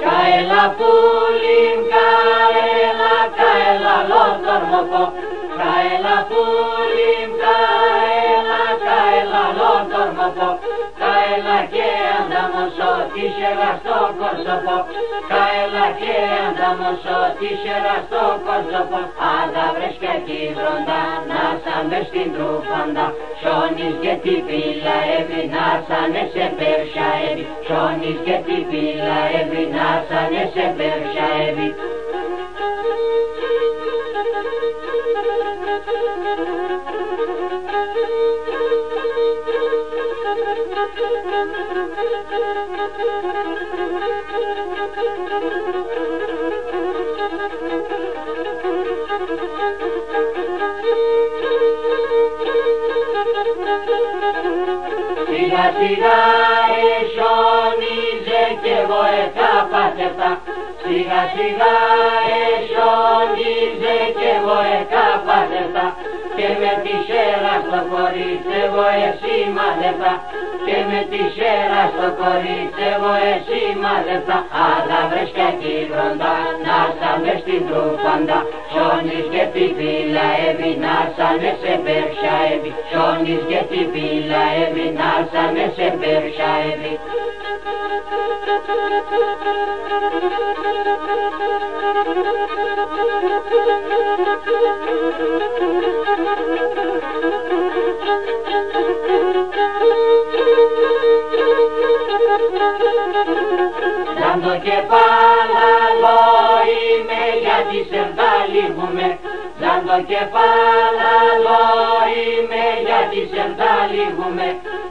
Kaela pulim, kaela lo tormoko. Kaela pulim, kaela lo tormoko. Kaela και andamos ό,τι σέρα στο κορσοπό. Kaela και andamos ό,τι σέρα στο κορσοπό. Άντα βρες και εκεί βροντά, να σαν μες στην τρουφάντα. Σώνεις και την πύλα έβρι, να σαν σε πέρσια έβρι. Σώνεις και την πύλα έβρι, να σαν σε πέρσια έβρι. Σιγά σιγά εσώνιζε κι εγώ εκάπαθευτα. Σιγά σιγά εσώνιζε κι εγώ εκάπαθευτα. Και με τη σέρα στο κορίτσι εγώ εσύ μάθευτα. Και με τη σέρα στο κορίτσι εγώ εσύ μάθευτα. Αλλά βρες κι εκεί βροντά, να σαν μες στην τρουφάντα. Σώνεις και την πύλα έβρι, να σαν σε πέρσια έβρι. Σώνεις και την πύλα έβρι, να σαν σε πέρσια έβρι. Σαν το κεφάλαλο είμαι γιατί σε βδαλίγουμε. Σαν το κεφάλαλο είμαι γιατί σε βδαλίγουμε.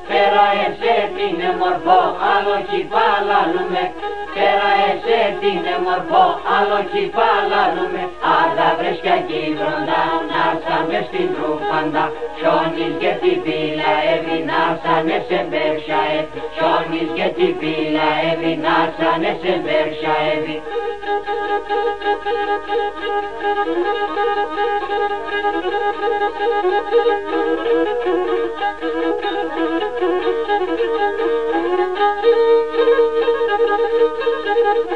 Πέρα εσέ την μορφό άλλο κεφάλαλουμε. Πέρα εσέ την μορφό άλλο κεφάλαλουμε. Άντα βρες κι εκεί βροντά, να σαν μες στην τρουφάντα. Σώνεις και την πύλα έβρι, να σαν σε πέρσια έβρι. Σώνεις και την πύλα έβρι, να σαν σε πέρσια έβρι.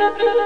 Thank you.